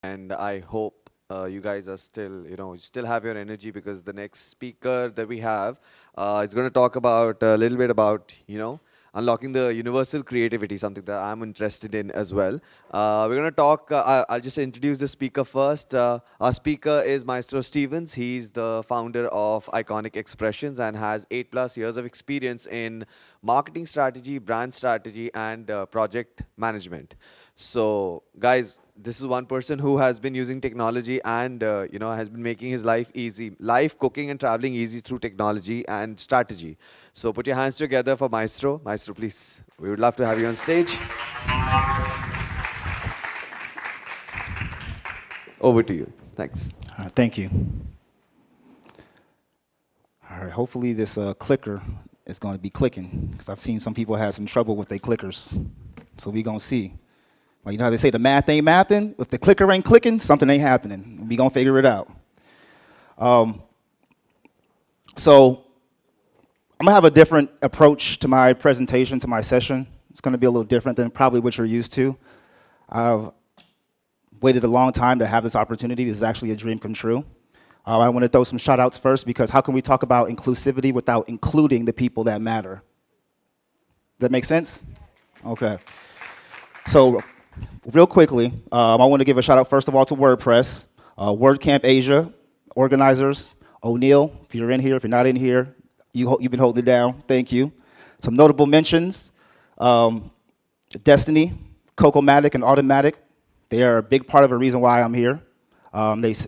and I hope you guys are still, still have your energy because the next speaker that we have is going to talk about a little bit about, unlocking the universal creativity, something that I'm interested in as well. We're going to talk, I'll just introduce the speaker first. Our speaker is Maestro Stevens. He's the founder of Iconic Expressions and has 8+ years of experience in marketing strategy, brand strategy, and project management. So, guys, this is one person who has been using technology and has been making his life easy, life, cooking, and traveling easy through technology and strategy. So, put your hands together for Maestro. Maestro, please. We would love to have you on stage. Over to you. Thanks. Thank you. All right, hopefully this clicker is going to be clicking, because I've seen some people have some trouble with their clickers. So we going to see. Like, you know how they say the math ain't mathing? If the clicker ain't clicking, something ain't happening. We going to figure it out. So I'm going to have a different approach to my presentation, to my session. It's going to be a little different than probably what you're used to. I've waited a long time to have this opportunity. This is actually a dream come true. I want to throw some shout outs first, because how can we talk about inclusivity without including the people that matter? Does that make sense? Okay. So real quickly, I want to give a shout out first of all to WordPress, WordCamp Asia, organizers, O'Neill, if you're in here, if you're not in here, you've been holding it down, thank you. Some notable mentions, Destiny, Cocomatic, and Automatic. They are a big part of the reason why I'm here.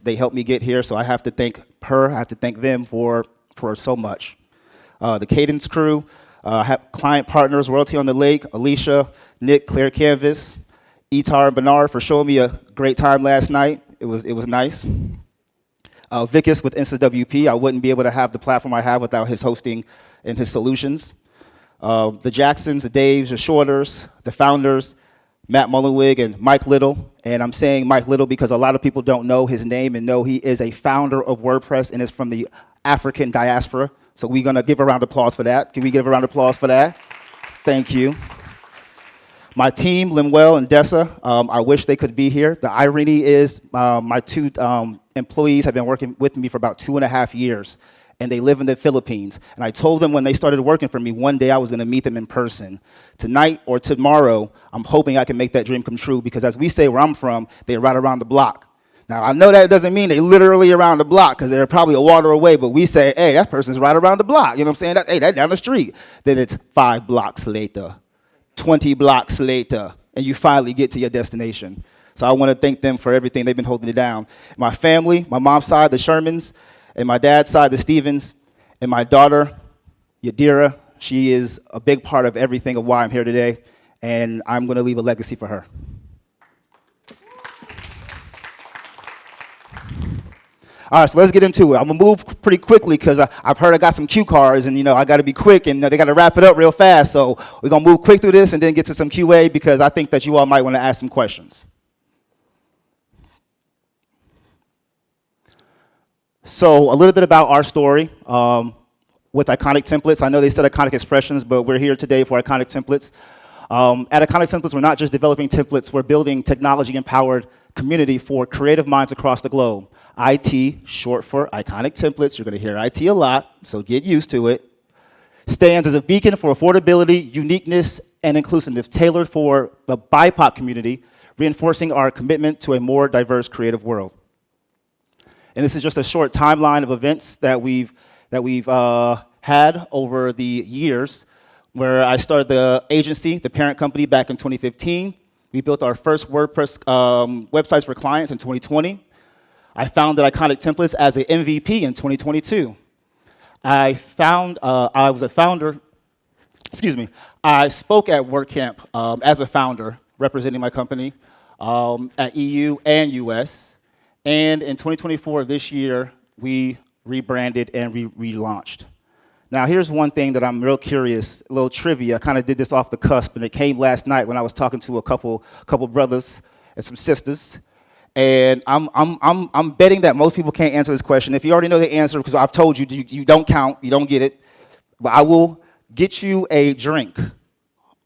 They helped me get here, so I have to thank her, I have to thank them for so much. The Cadence crew, have client partners, Royalty on the Lake, Alicia, Nick, Claire Canvas, Itar and Bernard for showing me a great time last night. It was nice. Vickis with InstaWP, I wouldn't be able to have the platform I have without his hosting and his solutions. The Jacksons, the Daves, the Shorters, the founders, Matt Mullenweg and Mike Little. And I'm saying Mike Little because a lot of people don't know his name and know he is a founder of WordPress and is from the African diaspora. So we're going to give a round of applause for that. Can we give a round of applause for that? Thank you. My team, Limuel and Dessa, I wish they could be here. The irony is my two employees have been working with me for about 2.5 years, and they live in the Philippines. And I told them when they started working for me, one day I was going to meet them in person. Tonight or tomorrow, I'm hoping I can make that dream come true, because as we say where I'm from, they're right around the block. Now, I know that doesn't mean they literally around the block, because they're probably a water away, but we say, hey, that person's right around the block. You know what I'm saying? Hey, that's down the street. Then it's 5 blocks later, 20 blocks later, and you finally get to your destination. So I want to thank them for everything. They've been holding it down. My family, my mom's side, the Shermans, and my dad's side, the Stevens, and my daughter, Yadira, she is a big part of everything of why I'm here today, and I'm going to leave a legacy for her. All right, so let's get into it. I'm going to move pretty quickly because I've heard I got some cue cards, and, I got to be quick, and they got to wrap it up real fast. So we're going to move quick through this and then get to some QA, because I think that you all might want to ask some questions. So a little bit about our story with Iconic Templates. I know they said Iconic Expressions, but we're here today for Iconic Templates. At Iconic Templates, we're not just developing templates, we're building technology-empowered community for creative minds across the globe. IT, short for Iconic Templates. You're going to hear IT a lot, so get used to it. Stands as a beacon for affordability, uniqueness, and inclusiveness, tailored for the BIPOC community, reinforcing our commitment to a more diverse creative world. And this is just a short timeline of events that we've had over the years, where I started the agency, the parent company, back in 2015. We built our first WordPress websites for clients in 2020. I founded Iconic Templates as an MVP in 2022. I was a founder, I spoke at WordCamp as a founder, representing my company at EU and US. And in 2024, this year, we rebranded and relaunched. Now, here's one thing that I'm real curious, a little trivia. I kind of did this off the cusp, and it came last night when I was talking to a couple brothers and some sisters. And I'm betting that most people can't answer this question. If you already know the answer, because I've told you, you don't count, you don't get it. But I will get you a drink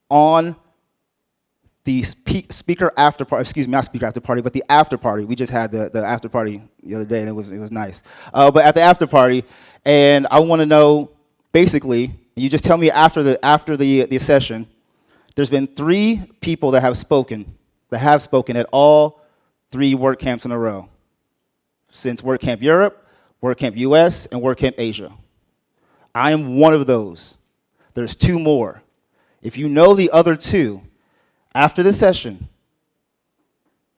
on the speaker after party, excuse me, not speaker after party, but the after party. We just had the after party the other day, and it was nice. But at the after party, and I want to know, basically, you just tell me after the session, there's been 3 people that have spoken at all 3 WordCamps in a row, since WordCamp Europe, WordCamp US, and WordCamp Asia. I am one of those. There's 2 more. If you know the other 2, after the session,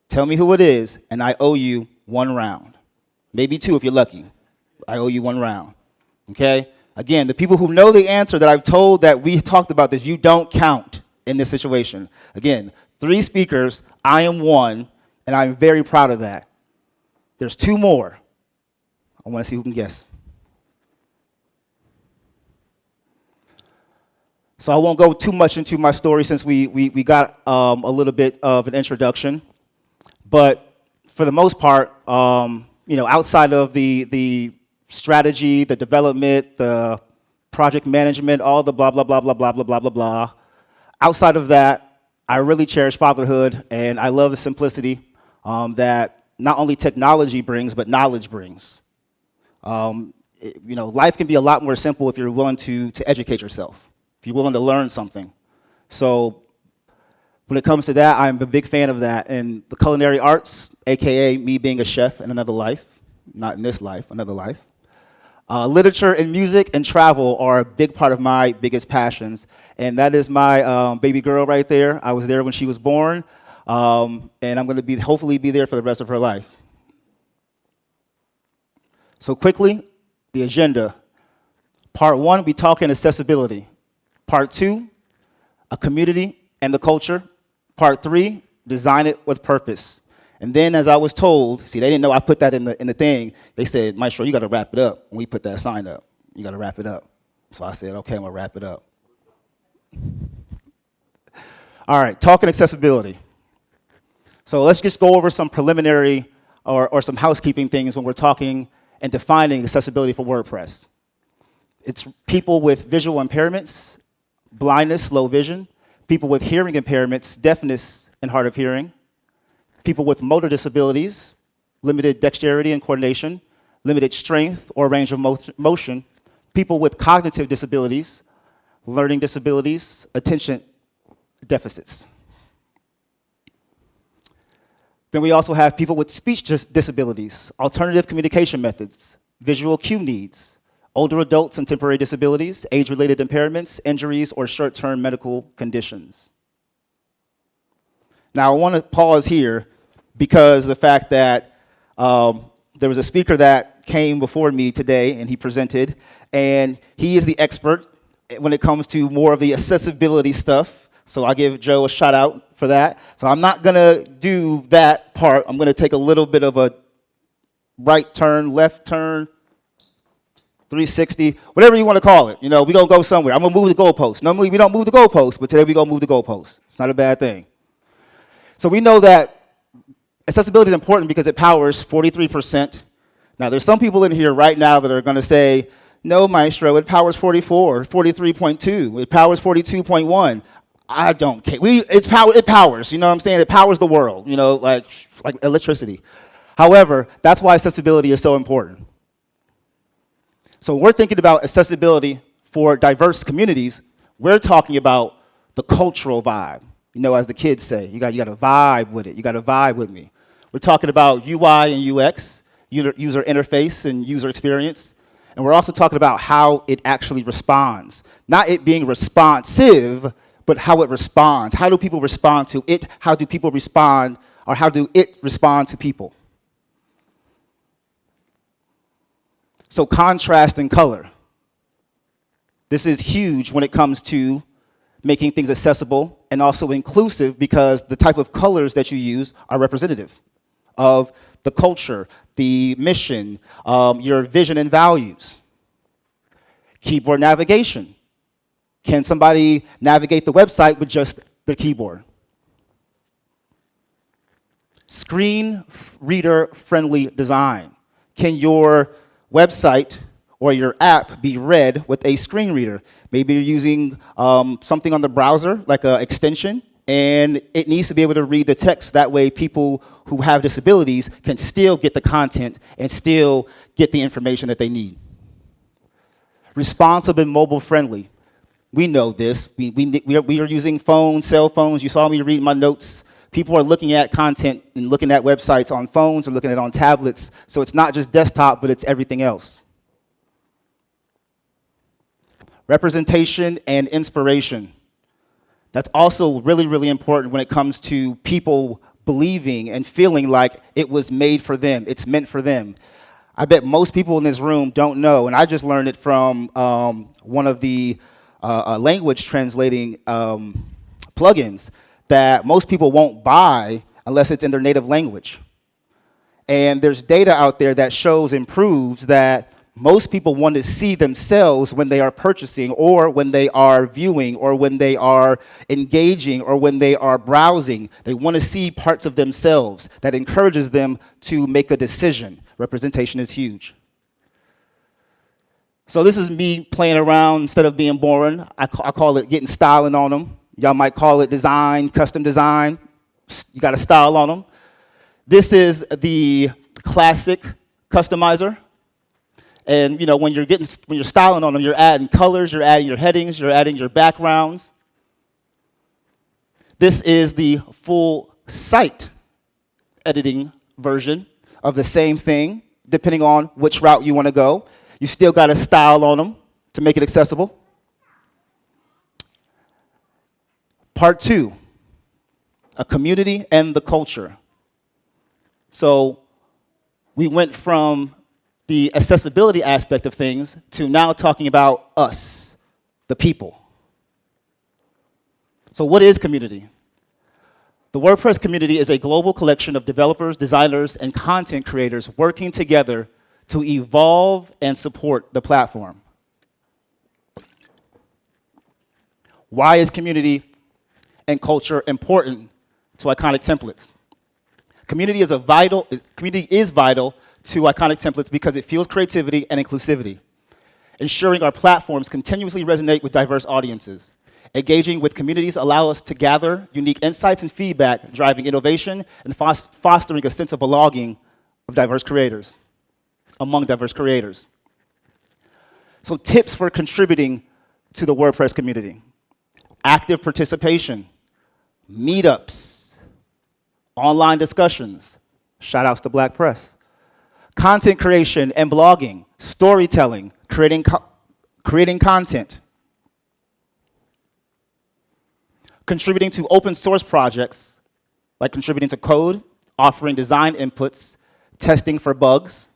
tell me who it is, and I owe you 1 round. Maybe 2 if you're lucky. I owe you 1 round. Okay? Again, the people who know the answer that I've told that we talked about this, you don't count in this situation. Again, 3 speakers, I am 1, and I'm very proud of that. There's 2 more. I want to see who can guess. So I won't go too much into my story since we got a little bit of an introduction. But for the most part, outside of the strategy, the development, the project management, all the blah, blah, blah, blah, blah, blah, blah, blah, blah. Outside of that, I really cherish fatherhood, and I love the simplicity that not only technology brings, but knowledge brings. Life can be a lot more simple if you're willing to educate yourself, if you're willing to learn something. So when it comes to that, I'm a big fan of that. And the culinary arts, AKA me being a chef in another life, not in this life, another life. Literature and music and travel are a big part of my biggest passions. And that is my baby girl right there. I was there when she was born. And I'm going to hopefully be there for the rest of her life. So quickly, the agenda. Part 1, we talking accessibility. Part 2, a community and the culture. Part 3, design it with purpose. And then, as I was told, see, they didn't know I put that in the thing. They said, Maestro, you got to wrap it up when we put that sign up. You got to wrap it up. So I said, okay, I'm going to wrap it up. All right, talking accessibility. So let's just go over some preliminary or some housekeeping things when we're talking and defining accessibility for WordPress. It's people with visual impairments, blindness, low vision, people with hearing impairments, deafness and hard of hearing, people with motor disabilities, limited dexterity and coordination, limited strength or range of motion, people with cognitive disabilities, learning disabilities, attention deficits. Then we also have people with speech disabilities, alternative communication methods, visual cue needs, older adults and temporary disabilities, age-related impairments, injuries, or short-term medical conditions. Now, I want to pause here because of the fact that there was a speaker that came before me today, and he presented, and he is the expert when it comes to more of the accessibility stuff. So I give Joe a shout out for that. So I'm not going to do that part. I'm going to take a little bit of a right turn, left turn, 360, whatever you want to call it. We're going to go somewhere. I'm going to move the goalpost. Normally we don't move the goalpost, but today we're going to move the goalpost. It's not a bad thing. So we know that accessibility is important because it powers 43%. Now, there's some people in here right now that are going to say, no, Maestro, it powers 44, 43.2, it powers 42.1. I don't care. It powers, you know what I'm saying? It powers the world, like electricity. However, that's why accessibility is so important. So when we're thinking about accessibility for diverse communities, we're talking about the cultural vibe. As the kids say, you got to vibe with it. You got to vibe with me. We're talking about UI and UX, user interface and user experience. And we're also talking about how it actually responds. Not it being responsive, but how it responds. How do people respond to it? How do people respond, or how do it respond to people? So contrast and color. This is huge when it comes to making things accessible and also inclusive, because the type of colors that you use are representative of the culture, the mission, your vision and values. Keyboard navigation. Can somebody navigate the website with just the keyboard? Screen reader friendly design. Can your website or your app be read with a screen reader? Maybe you're using something on the browser, like an extension, And it needs to be able to read the text. That way people who have disabilities can still get the content and still get the information that they need. Responsive and mobile friendly. We know this. We are using phones, cell phones. You saw me read my notes. People are looking at content and looking at websites on phones or looking at it on tablets. So it's not just desktop, but it's everything else. Representation and inspiration. That's also really, really important when it comes to people believing and feeling like it was made for them, it's meant for them. I bet most people in this room don't know, and I just learned it from one of the language translating plugins, that most people won't buy unless it's in their native language. And there's data out there that shows and proves that most people want to see themselves when they are purchasing or when they are viewing or when they are engaging or when they are browsing. They want to see parts of themselves that encourages them to make a decision. Representation is huge. So this is me playing around instead of being boring. I call it getting styling on them. Y'all might call it design, custom design. You got to style on them. This is the classic customizer. And you know, when you're styling on them, you're adding colors, you're adding your headings, you're adding your backgrounds. This is the full site editing version of the same thing, depending on which route you want to go. You still got to style on them to make it accessible. Part 2, a community and the culture. So we went from the accessibility aspect of things to now talking about us, the people. So what is community? The WordPress community is a global collection of developers, designers, and content creators working together to evolve and support the platform. Why is community and culture important to iconic templates? Community is vital to iconic templates because it fuels creativity and inclusivity, ensuring our platforms continuously resonate with diverse audiences. Engaging with communities allow us to gather unique insights and feedback, driving innovation and fostering a sense of belonging of diverse creators, among diverse creators. So tips for contributing to the WordPress community. Active participation, meetups, online discussions, shout outs to Black Press. Content creation and blogging, storytelling, creating content. Contributing to open source projects, like contributing to code, offering design inputs, testing for bugs.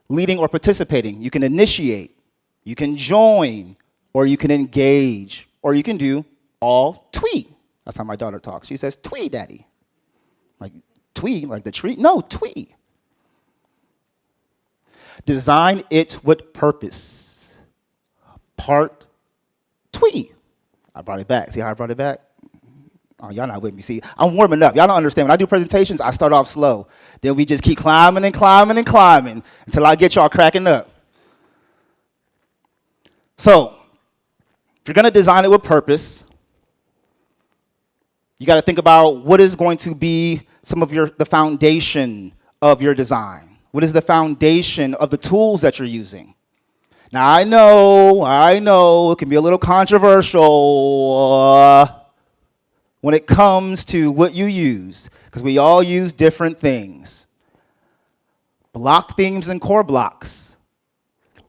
Leading or participating, you can initiate, you can join, or you can engage, or you can do all tweet. That's how my daughter talks. She says, tweet, daddy. Like tweet, like the tree? No, tweet. Design it with purpose. Part tweet. I brought it back. See how I brought it back? Oh, y'all not with me. See, I'm warming up. Y'all don't understand. When I do presentations, I start off slow. Then we just keep climbing and climbing and climbing until I get y'all cracking up. So, if you're going to design it with purpose, you got to think about what is going to be some of the foundation of your design. What is the foundation of the tools that you're using? Now, I know, it can be a little controversial when it comes to what you use, because we all use different things. Block themes and core blocks.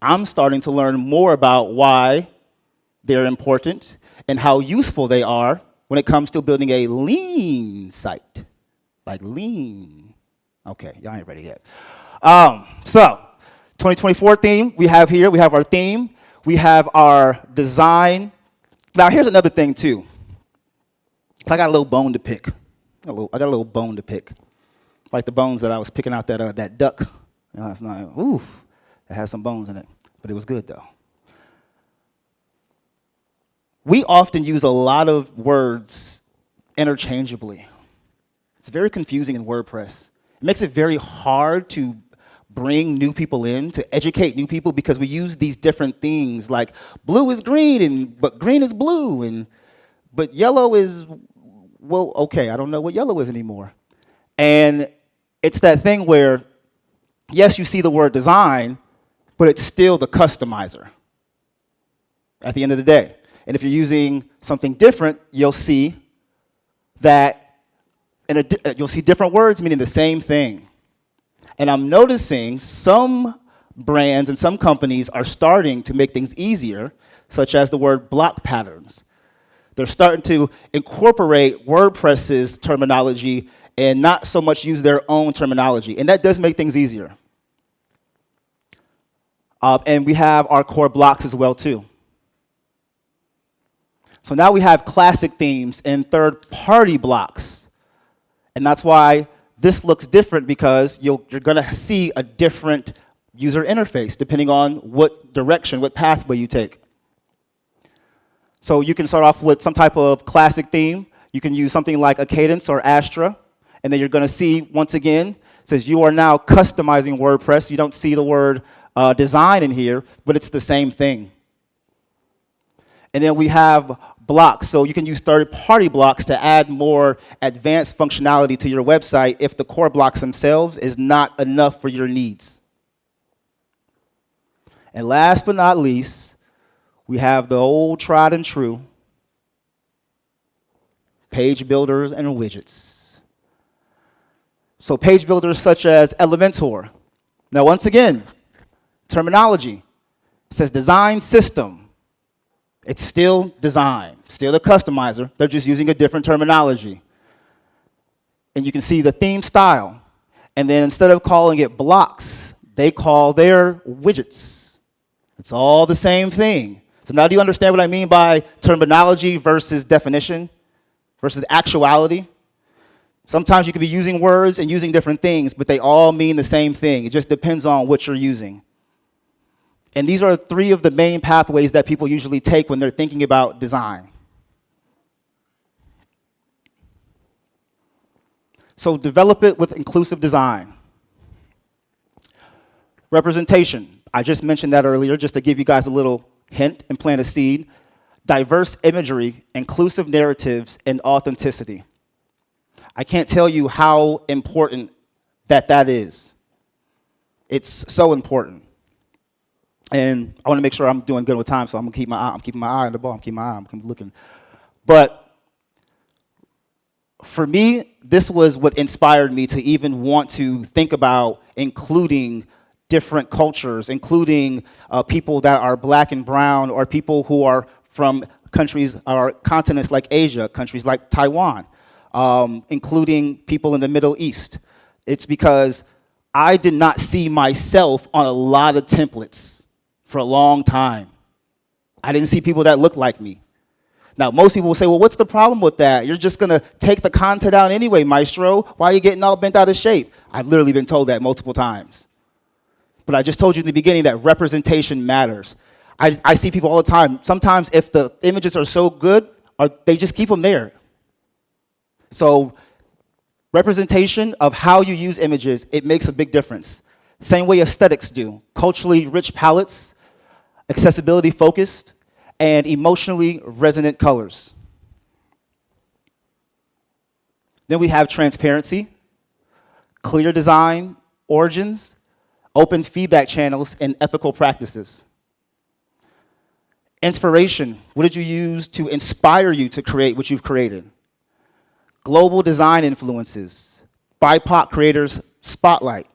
I'm starting to learn more about why they're important and how useful they are when it comes to building a lean site. Like lean. Okay, y'all ain't ready yet. So, 2024 theme we have here. We have our theme. We have our design. Now, here's another thing, too. I got a little bone to pick. I got a little bone to pick. Like the bones that I was picking out that duck. You know, it's not, oof, it has some bones in it. But it was good, though. We often use a lot of words interchangeably. It's very confusing in WordPress. It makes it very hard to bring new people in, to educate new people, because we use these different things like blue is green, but green is blue, but yellow is well, okay, I don't know what yellow is anymore. And it's that thing where, yes, you see the word design, but it's still the customizer at the end of the day. And if you're using something different, you'll see that you'll see different words meaning the same thing. And I'm noticing some brands and some companies are starting to make things easier, such as the word block patterns. They're starting to incorporate WordPress's terminology and not so much use their own terminology. And that does make things easier. And we have our core blocks as well, too. So now we have classic themes and third-party blocks. And that's why this looks different, because you're going to see a different user interface depending on what direction, what pathway you take. So you can start off with some type of classic theme. You can use something like a Cadence or Astra. And then you're going to see, once again, it says you are now customizing WordPress. You don't see the word design in here, but it's the same thing. And then we have blocks. So you can use third-party blocks to add more advanced functionality to your website if the core blocks themselves is not enough for your needs. And last but not least, we have the old tried and true page builders and widgets. So page builders such as Elementor. Now, once again, terminology. It says design system. It's still design, still the customizer. They're just using a different terminology. And you can see the theme style. And then instead of calling it blocks, they call their widgets. It's all the same thing. So now do you understand what I mean by terminology versus definition versus actuality? Sometimes you could be using words and using different things, but they all mean the same thing. It just depends on what you're using. And these are three of the main pathways that people usually take when they're thinking about design. So develop it with inclusive design. Representation. I just mentioned that earlier, just to give you guys a little hint and plant a seed. Diverse imagery, inclusive narratives, and authenticity. I can't tell you how important that is. It's so important. And I want to make sure I'm doing good with time, so I'm keeping my eye on the ball. I'm looking. But for me, this was what inspired me to even want to think about including different cultures, including people that are black and brown, or people who are from countries or continents like Asia, countries like Taiwan, including people in the Middle East. It's because I did not see myself on a lot of templates for a long time. I didn't see people that looked like me. Now, most people will say, well, what's the problem with that? You're just going to take the content out anyway, maestro. Why are you getting all bent out of shape? I've literally been told that multiple times. But I just told you in the beginning that representation matters. I see people all the time. Sometimes if the images are so good, they just keep them there. So representation of how you use images, it makes a big difference. Same way aesthetics do. Culturally rich palettes, accessibility focused, and emotionally resonant colors. Then we have transparency, clear design, origins, open feedback channels, and ethical practices. Inspiration. What did you use to inspire you to create what you've created? Global design influences, BIPOC creators spotlight,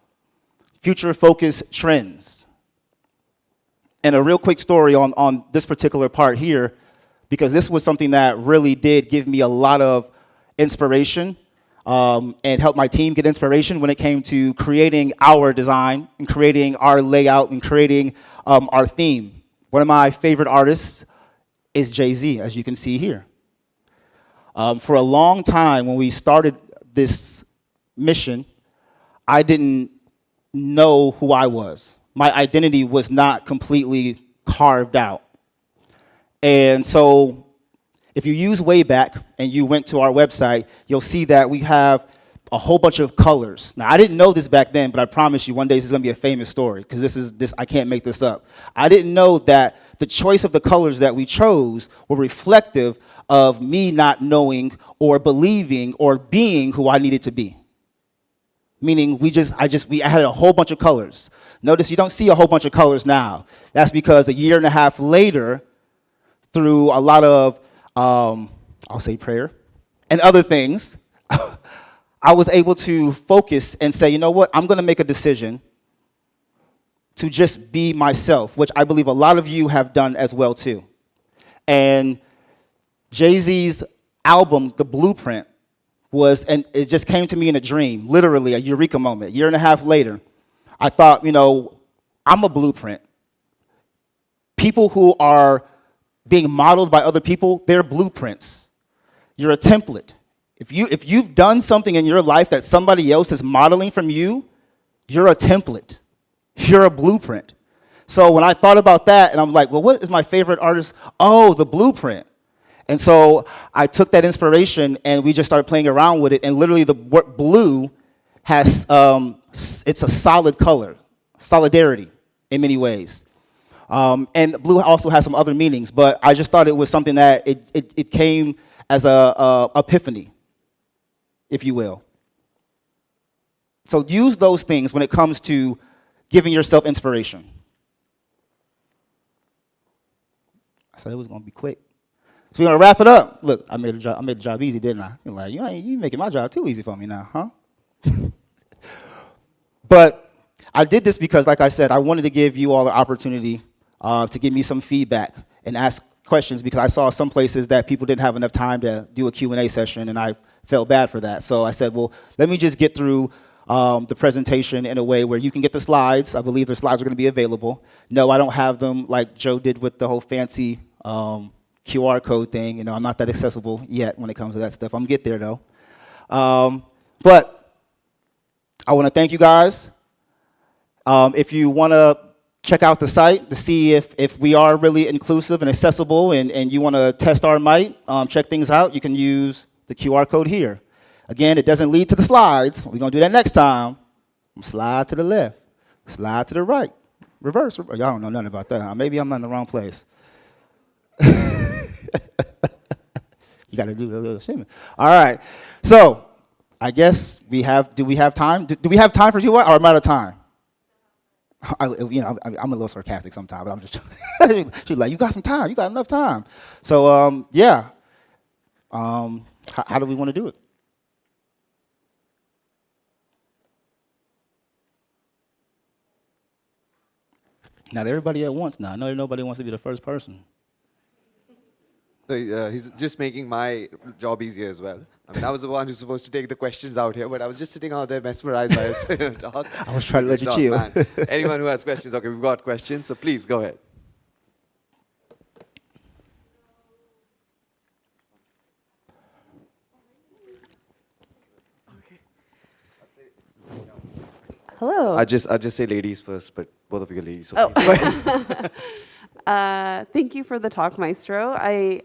future-focused trends. And a real quick story on this particular part here, because this was something that really did give me a lot of inspiration and help my team get inspiration when it came to creating our design and creating our layout and creating our theme. One of my favorite artists is Jay-Z, as you can see here. For a long time, when we started this mission, I didn't know who I was. My identity was not completely carved out. And so if you use Wayback and you went to our website, you'll see that we have a whole bunch of colors. Now, I didn't know this back then, but I promise you one day this is going to be a famous story, because this I can't make this up. I didn't know that the choice of the colors that we chose were reflective of me not knowing or believing or being who I needed to be. Meaning we had a whole bunch of colors. Notice you don't see a whole bunch of colors now. That's because a year and a half later, through a lot of, I'll say prayer and other things, I was able to focus and say, you know what, I'm going to make a decision to just be myself, which I believe a lot of you have done as well too. And Jay-Z's album, The Blueprint, and it just came to me in a dream, literally a eureka moment. A year and a half later, I thought, you know, I'm a blueprint. People who are being modeled by other people, they're blueprints. You're a template. If you've done something in your life that somebody else is modeling from you, you're a template. You're a blueprint. So when I thought about that, and I'm like, well, what is my favorite artist? Oh, The Blueprint. And so I took that inspiration and we just started playing around with it. And literally the word blue has, it's a solid color, solidarity in many ways. And blue also has some other meanings, but I just thought it was something that it came as a epiphany, if you will. So use those things when it comes to giving yourself inspiration. I said it was going to be quick. So we're going to wrap it up. Look, I made the job easy, didn't I? You're like, you making my job too easy for me now, huh? But I did this because, like I said, I wanted to give you all the opportunity to give me some feedback and ask questions, because I saw some places that people didn't have enough time to do a Q&A session, and I felt bad for that. So I said, well, let me just get through the presentation in a way where you can get the slides. I believe the slides are going to be available. No, I don't have them like Joe did with the whole fancy QR code thing. You know, I'm not that accessible yet when it comes to that stuff. I'm going to get there, though. But I want to thank you guys. If you want to check out the site to see if we are really inclusive and accessible, and you want to test our might, check things out, you can use the QR code here. Again, it doesn't lead to the slides. We're going to do that next time. Slide to the left, slide to the right, reverse. Y'all don't know nothing about that, huh? Maybe I'm not in the wrong place. You got to do a little shimmy. All right. So I guess do we have time? Do we have time for you, or am I out of time? I'm a little sarcastic sometimes, but I'm just, she's like, you got some time. You got enough time. So, yeah. How do we want to do it? Not everybody at once now. I know nobody wants to be the first person. So, he's just making my job easier as well. I mean, I was the one who's supposed to take the questions out here, but I was just sitting out there mesmerized by his talk. I was trying to let you chill. Man. Anyone who has questions, okay, we've got questions, so please go ahead. Hello. I just say ladies first, but both of you are ladies. So Oh. please. Thank you for the talk, Maestro. I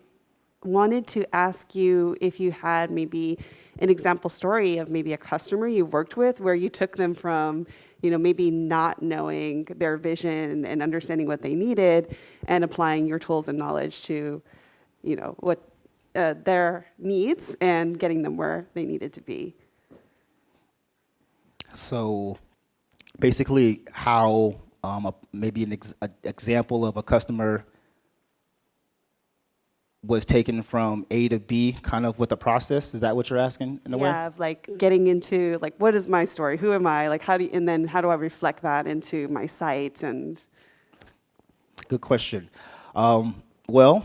wanted to ask you if you had maybe an example story of maybe a customer you worked with where you took them from, maybe not knowing their vision and understanding what they needed and applying your tools and knowledge to, what their needs and getting them where they needed to be. So basically how maybe an example of a customer was taken from A to B, kind of with a process. Is that what you're asking in a way? Yeah, of like getting into like, what is my story? Who am I? Like, and then how do I reflect that into my site? And Good question. Well,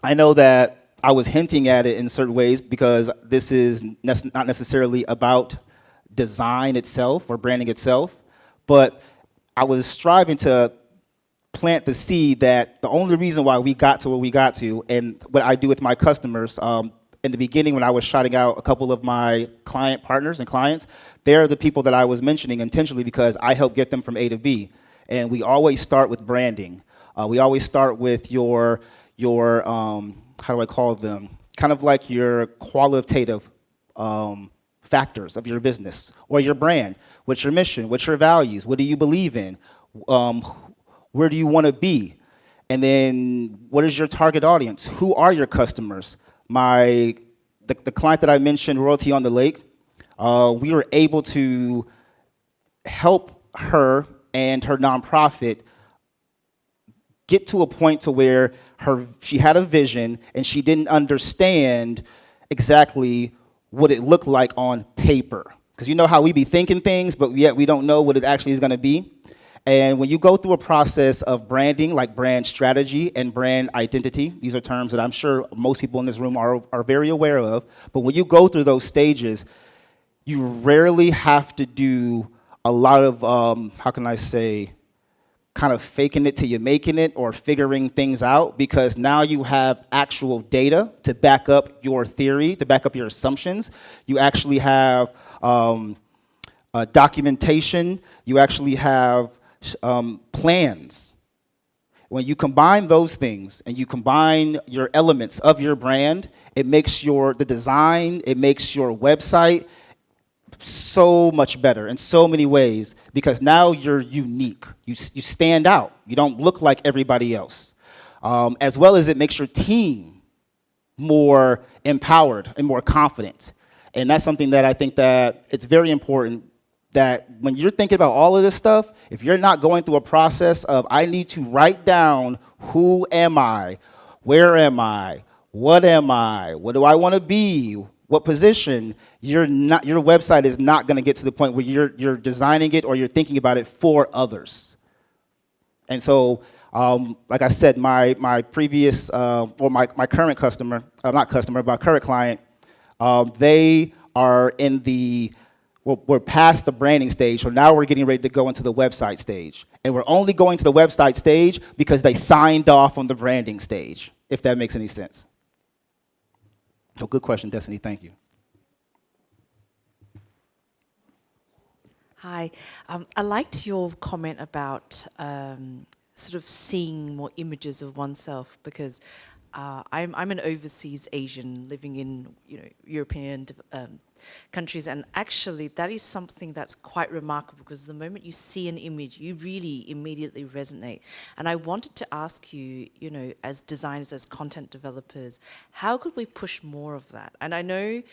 I know that I was hinting at it in certain ways because this is not necessarily about design itself or branding itself, but I was striving to plant the seed that the only reason why we got to where we got to, and what I do with my customers, in the beginning when I was shouting out a couple of my client partners and clients, they're the people that I was mentioning intentionally because I help get them from A to B. And we always start with branding. We always start with your how do I call them? Kind of like your qualitative factors of your business or your brand. What's your mission? What's your values? What do you believe in? Where do you want to be? And then what is your target audience? Who are your customers? the client that I mentioned, Royalty on the Lake, we were able to help her and her nonprofit get to a point to where she had a vision and she didn't understand exactly what it looked like on paper. Because you know how we be thinking things, but yet we don't know what it actually is going to be. And when you go through a process of branding, like brand strategy and brand identity, these are terms that I'm sure most people in this room are very aware of, but when you go through those stages, you rarely have to do a lot of, how can I say, kind of faking it till you're making it or figuring things out, because now you have actual data to back up your theory, to back up your assumptions. You actually have documentation. You actually have plans. When you combine those things and you combine your elements of your brand, it makes the design, it makes your website so much better in so many ways, because now you're unique. You stand out. You don't look like everybody else. As well as it makes your team more empowered and more confident. And that's something that I think that it's very important that when you're thinking about all of this stuff, if you're not going through a process of, I need to write down who am I, where am I, what do I want to be, what position, your website is not going to get to the point where you're designing it or you're thinking about it for others. And so, like I said, my previous, or my current customer, not customer, but current client, they are in we're past the branding stage, so now we're getting ready to go into the website stage. And we're only going to the website stage because they signed off on the branding stage, if that makes any sense. So good question, Destiny, thank you. Hi, I liked your comment about sort of seeing more images of oneself, because I'm an overseas Asian living in European countries, and actually that is something that's quite remarkable, because the moment you see an image, you really immediately resonate. And I wanted to ask you, as designers, as content developers, how could we push more of that? And I know,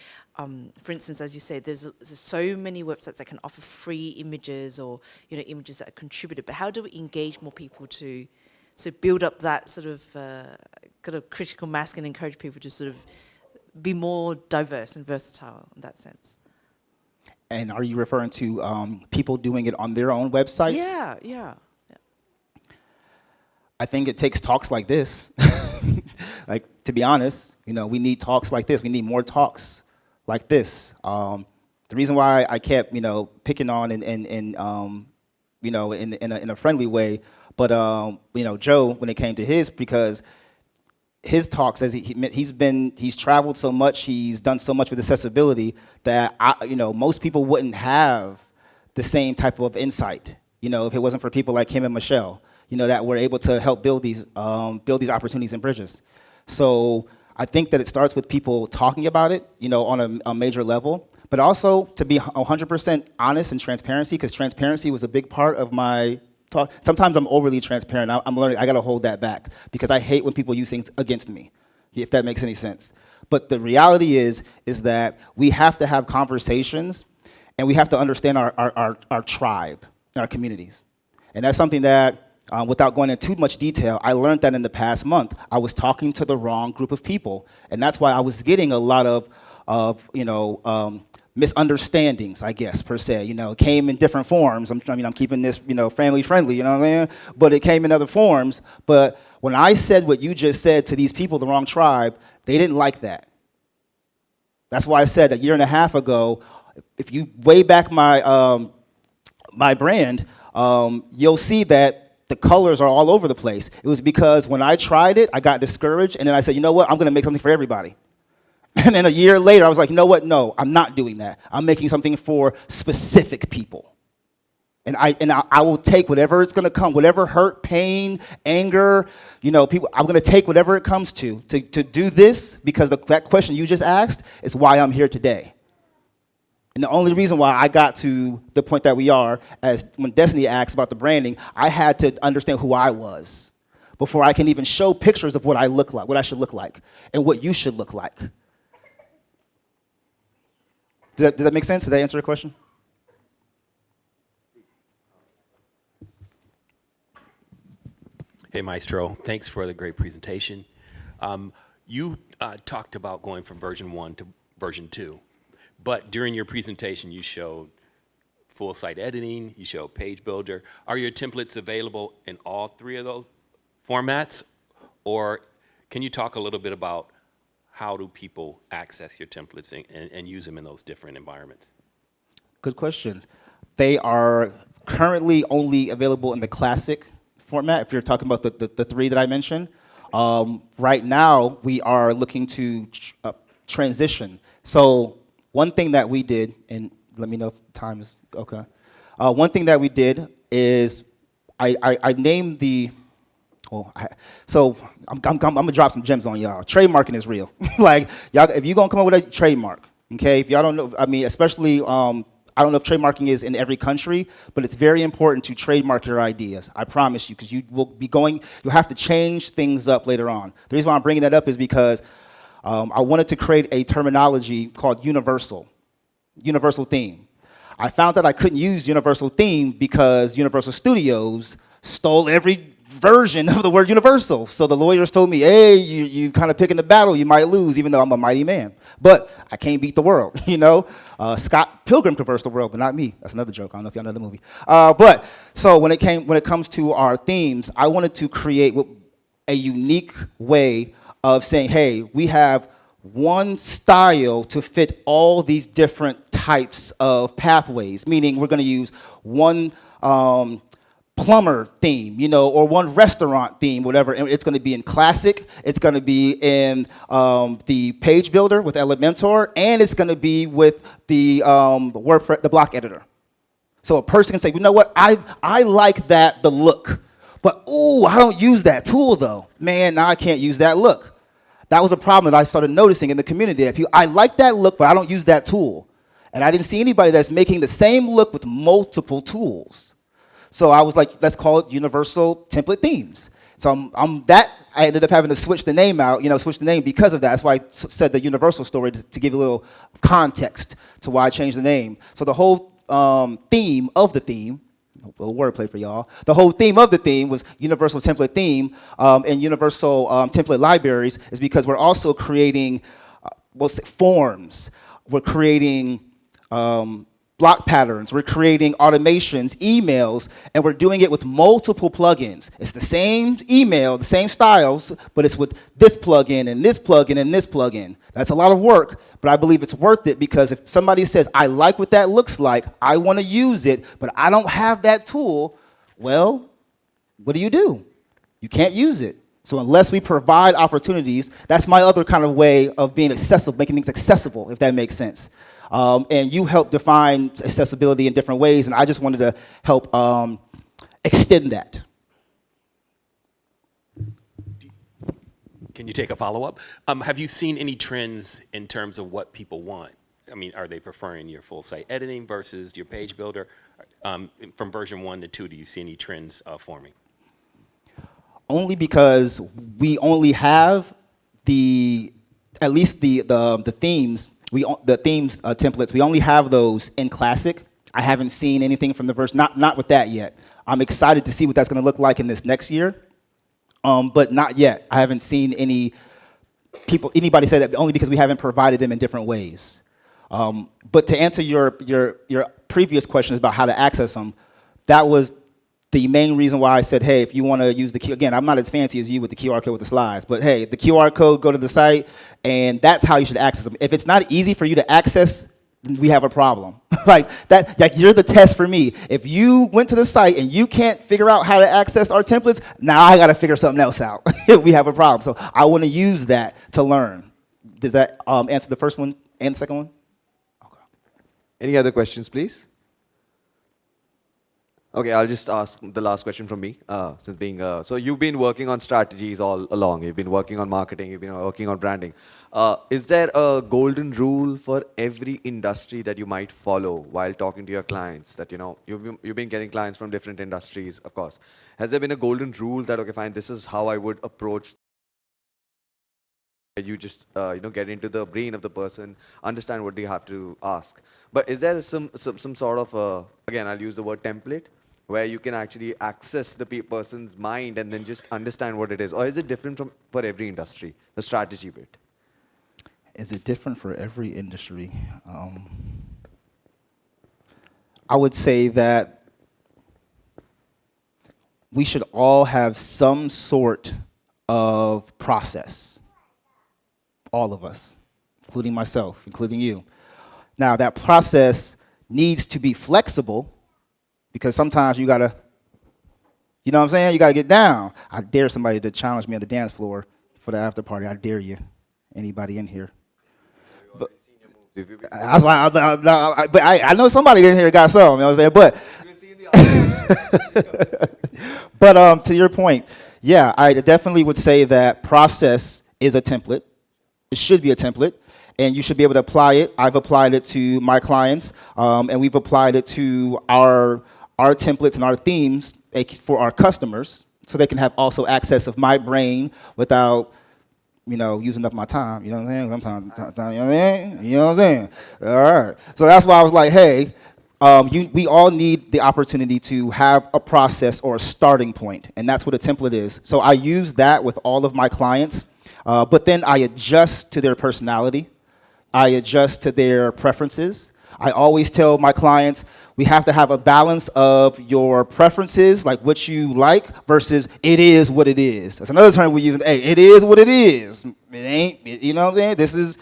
for instance, as you say, there's so many websites that can offer free images or images that are contributed, but how do we engage more people to build up that sort of kind of critical mass and encourage people to sort of be more diverse and versatile in that sense? And are you referring to people doing it on their own websites? Yeah. I think it takes talks like this. Like, to be honest, we need talks like this. We need more talks like this. The reason why I kept, picking on in a friendly way, but Joe, when it came to because his talks, as he's traveled so much, he's done so much with accessibility that most people wouldn't have the same type of insight, if it wasn't for people like him and Michelle, that were able to help build these opportunities and bridges. So I think that it starts with people talking about it, on a major level, but also to be 100% honest and transparency, because transparency was a big part of my talk. Sometimes I'm overly transparent. I'm learning. I got to hold that back, because I hate when people use things against me, if that makes any sense. But the reality is that we have to have conversations, and we have to understand our tribe and our communities. And that's something that, without going into too much detail, I learned that in the past month, I was talking to the wrong group of people. And that's why I was getting a lot of misunderstandings, I guess, per se. It came in different forms. I'm keeping this, family friendly, you know what I mean? But it came in other forms. But when I said what you just said to these people, the wrong tribe, they didn't like that. That's why I said a year and a half ago, if you way back my my brand, you'll see that the colors are all over the place. It was because when I tried it, I got discouraged, and then I said, you know what, I'm going to make something for everybody. And then a year later, I was like, you know what, no, I'm not doing that. I'm making something for specific people. And I will take whatever it's going to come, whatever hurt, pain, anger, people, I'm going to take whatever it comes to do this, because that question you just asked is why I'm here today. And the only reason why I got to the point that we are, as when Destiny asked about the branding, I had to understand who I was. before I can even show pictures of what I look like, what I should look like, and what you should look like. Does that make sense? Did that answer your question? Hey, Maestro. Thanks for the great presentation. You talked about going from version 1 to version 2, but during your presentation, you showed full site editing, you showed page builder. Are your templates available in all three of those formats? Or can you talk a little bit about how do people access your templates and use them in those different environments? Good question. They are currently only available in the classic format, if you're talking about the three that I mentioned. Right now, we are looking to transition. So one thing that we did, and let me know if time is okay. One thing that we did is I named the, so I'm gonna drop some gems on y'all. Trademarking is real. Like, y'all, if you're gonna come up with a trademark, okay, if y'all don't know, I mean, especially, I don't know if trademarking is in every country, but it's very important to trademark your ideas. I promise you, because you will be going, you'll have to change things up later on. The reason why I'm bringing that up is because I wanted to create a terminology called universal theme. I found that I couldn't use universal theme because Universal Studios stole every version of the word universal. So the lawyers told me, hey, you kind of picking the battle, you might lose, even though I'm a mighty man. But I can't beat the world, you know? Scott Pilgrim traversed the world, but not me. That's another joke. I don't know if y'all know the movie. But so when it comes to our themes, I wanted to create a unique way of saying, hey, we have one style to fit all these different types of pathways, meaning we're going to use one plumber theme, you know, or one restaurant theme, whatever. And it's going to be in Classic, it's going to be in the Page Builder with Elementor, and it's going to be with the WordPress, the block editor. So a person can say, you know what, I like the look, but ooh, I don't use that tool though. Man, now I can't use that look. That was a problem that I started noticing in the community. I like that look, but I don't use that tool. And I didn't see anybody that's making the same look with multiple tools. So I was like, let's call it Universal Template Themes. So I ended up having to switch the name out, switch the name because of that. That's why I said the Universal story to give a little context to why I changed the name. So the whole theme of the theme, a little wordplay for y'all. The whole theme of the theme was Universal Template Theme and Universal Template Libraries is because we're also creating forms. We're creating block patterns. We're creating automations, emails, and we're doing it with multiple plugins. It's the same email, the same styles, but it's with this plugin and this plugin and this plugin. That's a lot of work, but I believe it's worth it because if somebody says, I like what that looks like, I want to use it, but I don't have that tool, well, what do? You can't use it. So unless we provide opportunities, that's my other kind of way of being accessible, making things accessible, if that makes sense. And you help define accessibility in different ways, and I just wanted to help extend that. Can you take a follow-up? Have you seen any trends in terms of what people want? I mean, are they preferring your full site editing versus your page builder? From version 1 to 2, do you see any trends forming? Only because we only have at least the themes. The themes templates, we only have those in Classic. I haven't seen anything from the version, not with that yet. I'm excited to see what that's going to look like in this next year, but not yet. I haven't seen anybody say that only because we haven't provided them in different ways. But to answer your previous questions about how to access them, that was the main reason why I said, hey, if you want to use the QR, again, I'm not as fancy as you with the QR code with the slides, but hey, the QR code, go to the site, and that's how you should access them. If it's not easy for you to access, then we have a problem. Like you're the test for me. If you went to the site and you can't figure out how to access our templates, now I got to figure something else out. We have a problem. So I want to use that to learn. Does that answer the first one and the second one? Okay. Any other questions, please? Okay, I'll just ask the last question from me. Since being so, you've been working on strategies all along. You've been working on marketing. You've been working on branding. Is there a golden rule for every industry that you might follow while talking to your clients? That you've been getting clients from different industries, of course. Has there been a golden rule that okay, fine, this is how I would approach? You just get into the brain of the person, understand what they have to ask. But is there some sort of again, I'll use the word template, where you can actually access the person's mind and then just understand what it is, or is it different from for every industry, the strategy bit? Is it different for every industry? I would say that we should all have some sort of process. All of us, including myself, including you. Now, that process needs to be flexible because sometimes you gotta, you know what I'm saying? You gotta get down. I dare somebody to challenge me on the dance floor for the after party. I dare you. Anybody in here? But that's why I know somebody in here got some, you know what I'm saying? But to your point, yeah, I definitely would say that process is a template. It should be a template, and you should be able to apply it. I've applied it to my clients, and we've applied it to our templates and our themes for our customers, so they can have also access of my brain without, using up my time. You know what I'm saying? Sometimes, you know what I'm saying? You know what I'm saying? All right. So that's why I was like, hey, we all need the opportunity to have a process or a starting point, and that's what a template is. So I use that with all of my clients. But then I adjust to their personality. I adjust to their preferences. I always tell my clients, we have to have a balance of your preferences, like what you like, versus it is what it is. That's another term we use. Hey, it is what it is. It ain't, you know what I'm saying?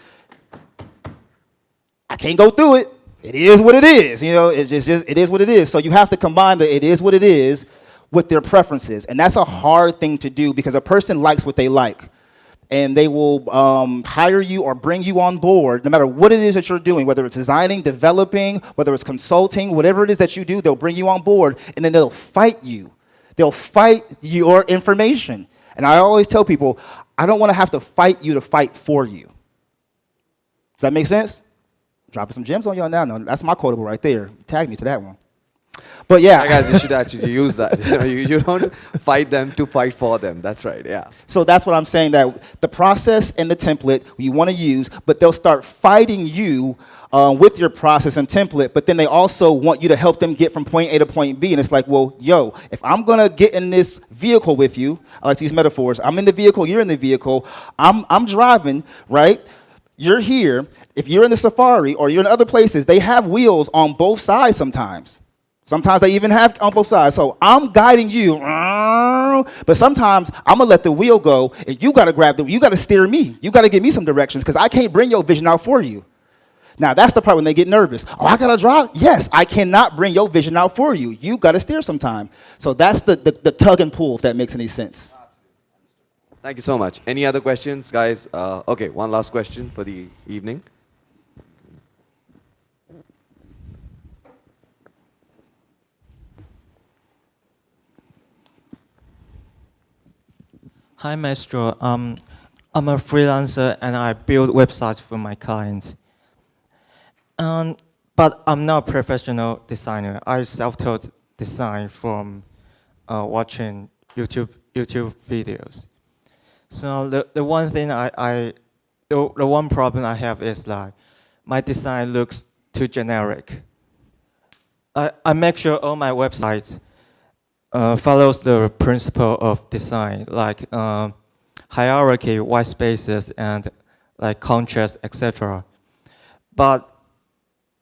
I can't go through it. It is what it is. It's just it is what it is. So you have to combine the it is what it is with their preferences. And that's a hard thing to do because a person likes what they like. And they will hire you or bring you on board, no matter what it is that you're doing, whether it's designing, developing, whether it's consulting, whatever it is that you do, they'll bring you on board, and then they'll fight you. They'll fight your information. And I always tell people, I don't want to have to fight you to fight for you. Does that make sense? Dropping some gems on y'all now. No, that's my quotable right there. Tag me to that one. But yeah. Hey guys, you should actually use that. You don't fight them to fight for them. That's right, yeah. So that's what I'm saying, that the process and the template you want to use, but they'll start fighting you with your process and template, but then they also want you to help them get from point A to point B. And it's like, well, yo, if I'm going to get in this vehicle with you, I like to use metaphors. I'm in the vehicle, you're in the vehicle, I'm driving, right? You're here. If you're in the Safari or you're in other places, they have wheels on both sides sometimes. Sometimes they even have on both sides. So I'm guiding you, but sometimes I'm gonna let the wheel go, and you gotta you gotta steer me. You gotta give me some directions because I can't bring your vision out for you. Now that's the part when they get nervous. Oh, I gotta drive? Yes, I cannot bring your vision out for you. You gotta steer sometime. So that's the tug and pull, if that makes any sense. Thank you so much. Any other questions, guys? Okay, one last question for the evening. Hi, Maestro. I'm a freelancer and I build websites for my clients. But I'm not a professional designer. I self-taught design from watching YouTube videos. So the one thing the one problem I have is like my design looks too generic. I make sure all my websites follows the principle of design, like hierarchy, white spaces, and like contrast, etc. But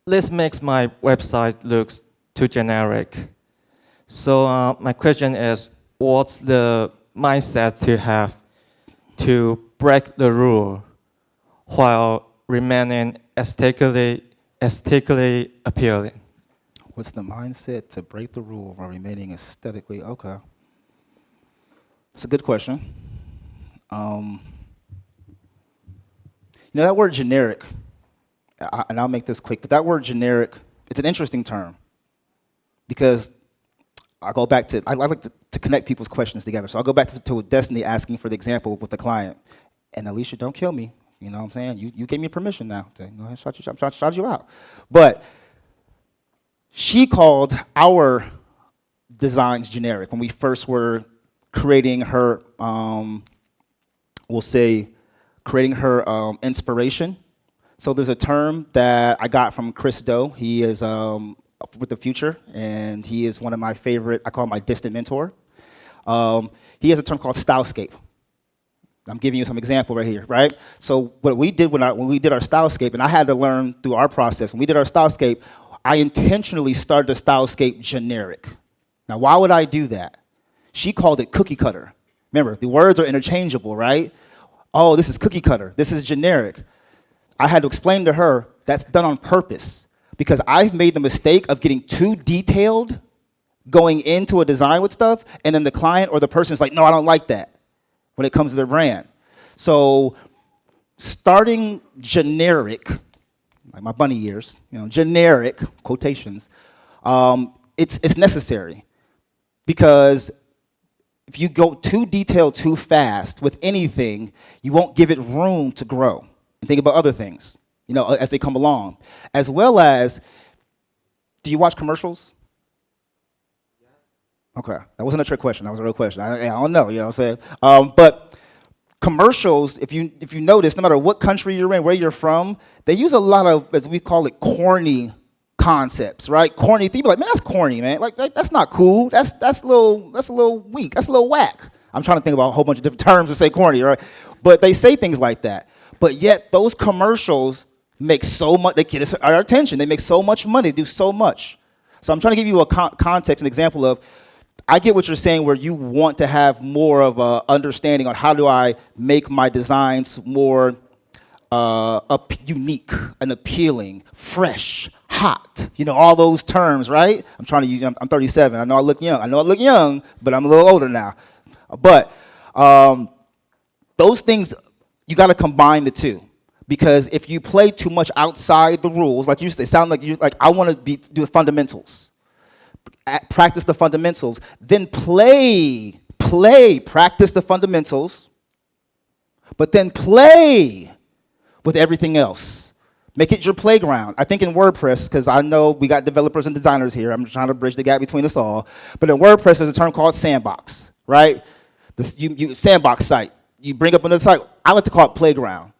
this makes my website looks too generic. So my question is, what's the mindset to have to break the rule while remaining aesthetically appealing? What's the mindset to break the rule while remaining aesthetically? Okay. It's a good question. That word generic, and I'll make this quick, but that word generic, it's an interesting term because I go back to, I like to connect people's questions together. So I'll go back to Destiny asking for the example with the client. And Alicia, don't kill me. You know what I'm saying? You gave me permission now to go ahead and shout you out. But she called our designs generic when we first were creating her, we'll say, creating her inspiration. So there's a term that I got from Chris Doe. He is with the future, and he is one of my favorite, I call him my distant mentor. He has a term called stylescape. I'm giving you some example right here, right? So what we did when we did our stylescape, and I had to learn through our process, when we did our stylescape, I intentionally started the stylescape generic. Now, why would I do that? She called it cookie cutter. Remember, the words are interchangeable, right? Oh, this is cookie cutter. This is generic. I had to explain to her that's done on purpose because I've made the mistake of getting too detailed going into a design with stuff, and then the client or the person is like, no, I don't like that when it comes to their brand. So starting generic, like my bunny ears, generic, quotations, it's necessary because if you go too detailed too fast with anything, you won't give it room to grow and think about other things, as they come along. As well as, do you watch commercials? Okay, that wasn't a trick question. That was a real question. I don't know. You know what I'm saying? But commercials, if you notice, no matter what country you're in, where you're from, they use a lot of, as we call it, corny concepts, right? Corny. People are like, man, that's corny, man. Like that's not cool. That's a little weak. That's a little whack. I'm trying to think about a whole bunch of different terms to say corny, right? But they say things like that. But yet those commercials make so much. They get us our attention. They make so much money. They do so much. So I'm trying to give you a context, an example of. I get what you're saying where you want to have more of a understanding on how do I make my designs more unique and appealing, fresh, hot, all those terms, right? I'm trying to use, I'm 37. I know I look young, but I'm a little older now. But those things, you got to combine the two. Because if you play too much outside the rules, like you say, sound like I want to do the fundamentals. Practice the fundamentals, then practice the fundamentals, but then play with everything else. Make it your playground. I think in WordPress, because I know we got developers and designers here, I'm trying to bridge the gap between us all, but in WordPress there's a term called sandbox, right? You sandbox site. You bring up another site, I like to call it playground.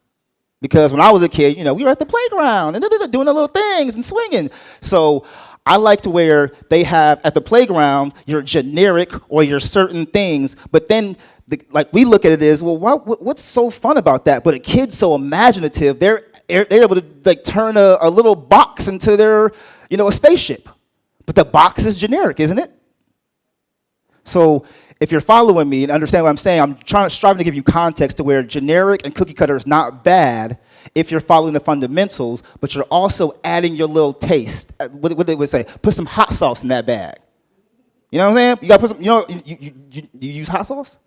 Because when I was a kid, we were at the playground and doing the little things and swinging. So I like to where they have at the playground your generic or your certain things, but then like we look at it as, well, what's so fun about that? But a kid's so imaginative, they're able to like turn a little box into their, a spaceship. But the box is generic, isn't it? So if you're following me and understand what I'm saying, I'm striving to give you context to where generic and cookie cutter is not bad if you're following the fundamentals, but you're also adding your little taste. What they would say, put some hot sauce in that bag. You know what I'm saying? You got to put some, you use hot sauce?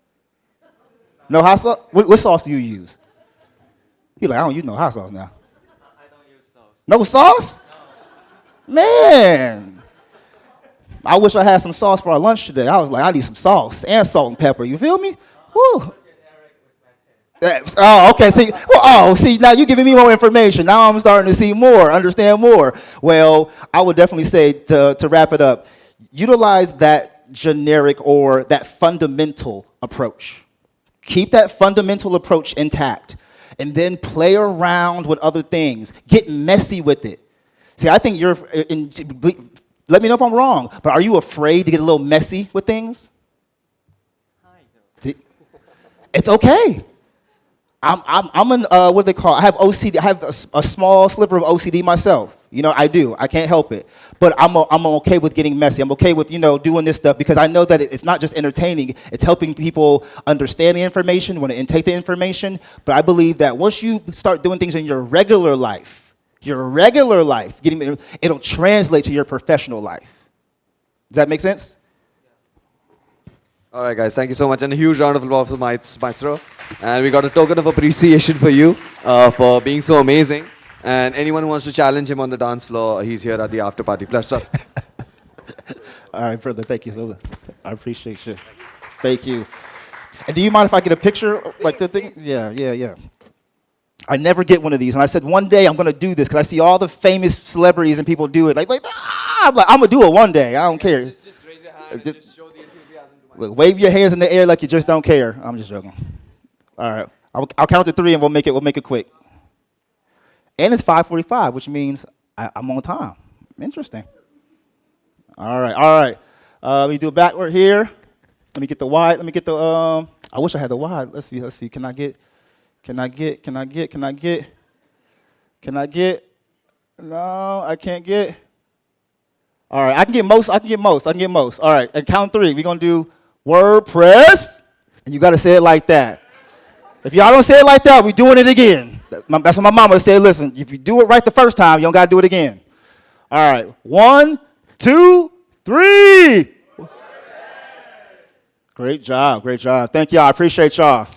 No hot sauce? What sauce do you use? You're like, I don't use no hot sauce now. I don't use sauce. No sauce? No. Man. I wish I had some sauce for our lunch today. I was like, I need some sauce and salt and pepper. You feel me? Woo. Oh, okay. See, now you're giving me more information. Now I'm starting to see more, understand more. Well, I would definitely say to wrap it up, utilize that generic or that fundamental approach. Keep that fundamental approach intact, and then play around with other things. Get messy with it. See, I think let me know if I'm wrong, but are you afraid to get a little messy with things? See, it's okay. I'm an what do they call? I have OCD. I have a small sliver of OCD myself. I do. I can't help it. But I'm okay with getting messy. I'm okay with doing this stuff because I know that it's not just entertaining. It's helping people understand the information, want to intake the information. But I believe that once you start doing things in your regular life, it'll translate to your professional life. Does that make sense? All right, guys, thank you so much. And a huge round of applause for Maestro. And we got a token of appreciation for you for being so amazing. And anyone who wants to challenge him on the dance floor, he's here at the after party. Plus, All right, brother. Thank you so much. I appreciate you. Thank you. And do you mind if I get a picture, like the thing? Yeah. I never get one of these, and I said one day I'm gonna do this because I see all the famous celebrities and people do it. I'm gonna do it one day. I don't care. Just raise your hand and just show the enthusiasm to my Look, wave your hands in the air like you just don't care. I'm just joking. All right, I'll count to 3 and we'll make it quick. And it's 5:45, which means I'm on time. Interesting. All right. Let me do it backward here. Let me get the wide. Let me get the. I wish I had the wide. Let's see. Can I get? No, I can't get. All right, I can get most. All right, and count 3. We're gonna do WordPress, and you gotta say it like that. If y'all don't say it like that, we're doing it again. That's what my mama said. Listen, if you do it right the first time, you don't gotta do it again. All right, 1, 2, 3. Great job. Thank y'all. I appreciate y'all.